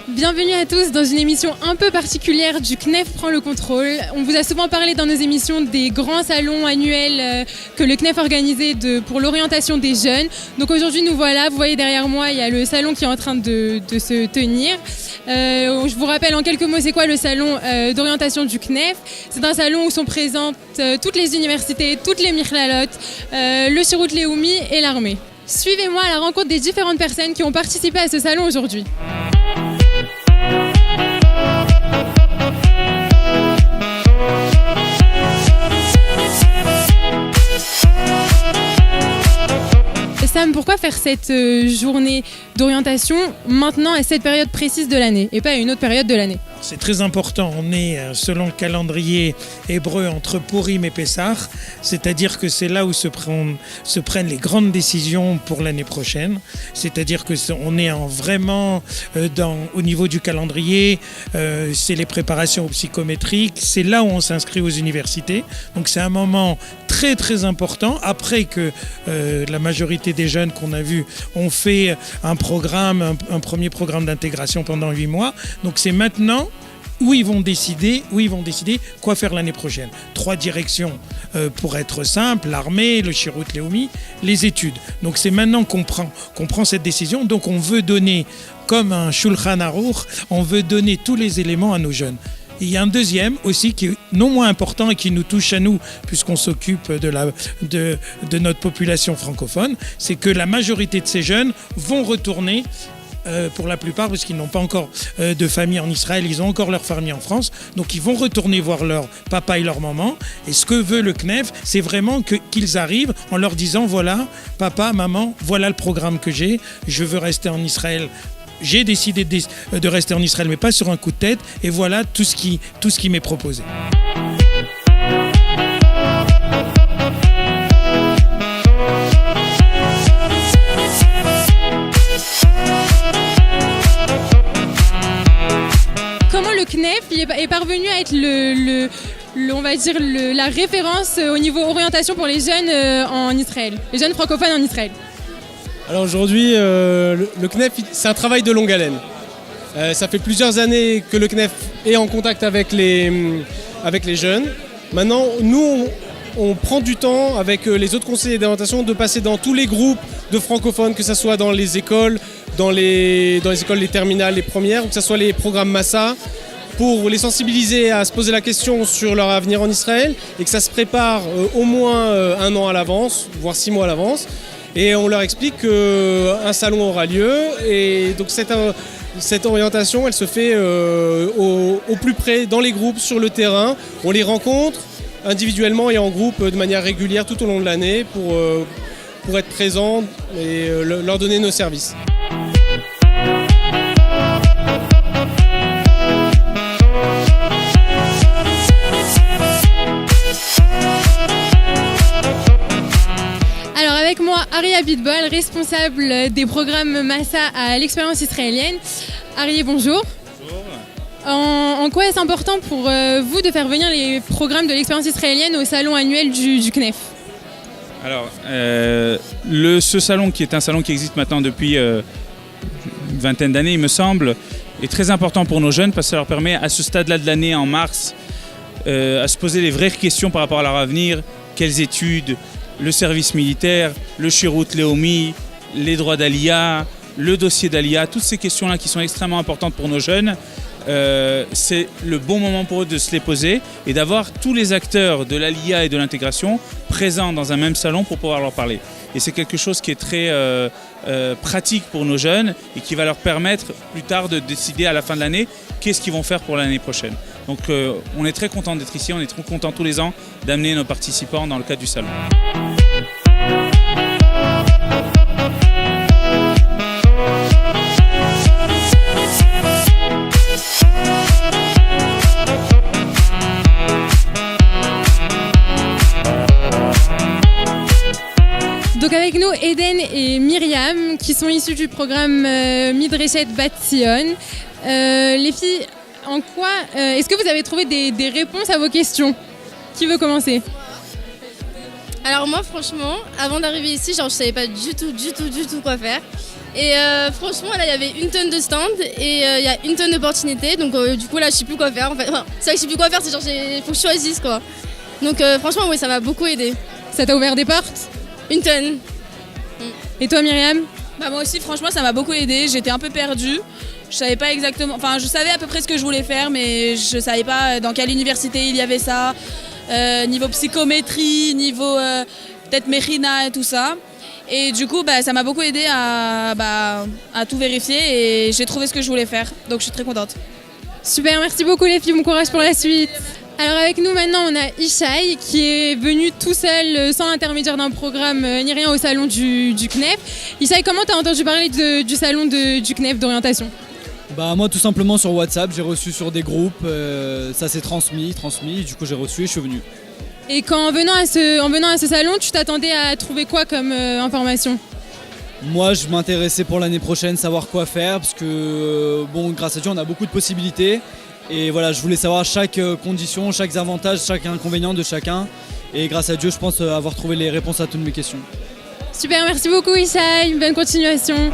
Bienvenue à tous dans une émission un peu particulière du CNEF prend le contrôle. On vous a souvent parlé dans nos émissions des grands salons annuels que le CNEF organisait pour l'orientation des jeunes. Donc aujourd'hui nous voilà, vous voyez derrière moi il y a le salon qui est en train de se tenir. Je vous rappelle en quelques mots c'est quoi le salon d'orientation du CNEF. C'est un salon où sont présentes toutes les universités, toutes les Miklalot, le Shirut Leumi et l'armée. Suivez-moi à la rencontre des différentes personnes qui ont participé à ce salon aujourd'hui. Sam, pourquoi faire cette journée d'orientation maintenant à cette période précise de l'année et pas à une autre période de l'année? C'est très important, on est selon le calendrier hébreu entre Purim et Pessah, c'est-à-dire que c'est là où se prennent les grandes décisions pour l'année prochaine, c'est-à-dire qu'on est vraiment au niveau du calendrier, c'est les préparations psychométriques, c'est là où on s'inscrit aux universités, donc c'est un moment très très important, après que la majorité des jeunes qu'on a vus ont fait un premier programme d'intégration pendant 8 mois, donc c'est maintenant où ils vont décider quoi faire l'année prochaine. 3 directions pour être simple, l'armée, le Shirut Leumi, les études. Donc c'est maintenant qu'on prend cette décision. Donc on veut donner, comme un Shulchan Aruch, on veut donner tous les éléments à nos jeunes. Et il y a un deuxième aussi qui est non moins important et qui nous touche à nous, puisqu'on s'occupe de notre population francophone, c'est que la majorité de ces jeunes vont retourner pour la plupart, parce qu'ils n'ont pas encore de famille en Israël, ils ont encore leur famille en France, donc ils vont retourner voir leur papa et leur maman. Et ce que veut le CNEF, c'est vraiment qu'ils arrivent en leur disant, voilà, papa, maman, voilà le programme que j'ai, je veux rester en Israël. J'ai décidé de rester en Israël, mais pas sur un coup de tête, et voilà tout ce qui m'est proposé. Comment le CNEF est parvenu à être on va dire la référence au niveau orientation pour les jeunes en Israël, les jeunes francophones en Israël? Alors aujourd'hui, le CNEF, c'est un travail de longue haleine. Ça fait plusieurs années que le CNEF est en contact avec les jeunes. Maintenant, nous, on prend du temps avec les autres conseillers d'orientation de passer dans tous les groupes de francophones, que ce soit dans les écoles, dans les écoles, les terminales, les premières, ou que ce soit les programmes Massa, pour les sensibiliser à se poser la question sur leur avenir en Israël et que ça se prépare au moins 1 an à l'avance, voire 6 mois à l'avance. Et on leur explique qu'un salon aura lieu. Et donc cette orientation, elle se fait au plus près, dans les groupes, sur le terrain. On les rencontre individuellement et en groupe de manière régulière tout au long de l'année pour être présent et leur donner nos services. Avec moi, Arieh Abitbol, responsable des programmes Massa à l'expérience israélienne. Arieh, bonjour. Bonjour. En quoi est-ce important pour vous de faire venir les programmes de l'expérience israélienne au salon annuel du CNEF? Alors, ce salon, qui est un salon qui existe maintenant depuis une vingtaine d'années, il me semble, est très important pour nos jeunes parce que ça leur permet, à ce stade-là de l'année, en mars, à se poser les vraies questions par rapport à leur avenir. Quelles études? Le service militaire, le Shirut Leumi, les droits d'Aliyah, le dossier d'Aliyah, toutes ces questions-là qui sont extrêmement importantes pour nos jeunes, c'est le bon moment pour eux de se les poser et d'avoir tous les acteurs de l'Aliyah et de l'intégration présents dans un même salon pour pouvoir leur parler. Et c'est quelque chose qui est très pratique pour nos jeunes et qui va leur permettre plus tard de décider à la fin de l'année qu'est-ce qu'ils vont faire pour l'année prochaine. Donc on est très content d'être ici, on est très content tous les ans d'amener nos participants dans le cadre du salon. Donc avec nous Eden et Myriam qui sont issus du programme Midreshet Bat Zion. Les filles, En quoi est-ce que vous avez trouvé des réponses à vos questions? Qui veut commencer? Alors moi franchement, avant d'arriver ici, genre je savais pas du tout quoi faire. Et franchement là il y avait une tonne de stands et il y a une tonne d'opportunités. Donc du coup là je sais plus quoi faire en fait. Enfin, c'est vrai que je sais plus quoi faire, c'est genre faut que je choisisse quoi. Donc franchement oui ça m'a beaucoup aidé. Ça t'a ouvert des portes? Une tonne. Et toi Myriam? Bah moi aussi franchement ça m'a beaucoup aidé, j'étais un peu perdue. Je savais pas exactement, enfin je savais à peu près ce que je voulais faire mais je savais pas dans quelle université il y avait ça, niveau psychométrie, niveau peut-être Mérina et tout ça. Et du coup bah, ça m'a beaucoup aidé à tout vérifier et j'ai trouvé ce que je voulais faire, donc je suis très contente. Super, merci beaucoup les filles, bon courage pour la suite. Alors avec nous maintenant on a Ishaï qui est venu tout seul, sans intermédiaire d'un programme ni rien au salon du CNEF. Ishaï, comment tu as entendu parler du salon du CNEF d'orientation? Bah moi tout simplement sur WhatsApp, j'ai reçu sur des groupes, ça s'est transmis, du coup j'ai reçu et je suis venu. Et en venant à ce salon, tu t'attendais à trouver quoi comme information? Moi je m'intéressais pour l'année prochaine, savoir quoi faire, parce que bon grâce à Dieu on a beaucoup de possibilités. Et voilà, je voulais savoir chaque condition, chaque avantage, chaque inconvénient de chacun. Et grâce à Dieu, je pense avoir trouvé les réponses à toutes mes questions. Super, merci beaucoup Ishaï, bonne continuation.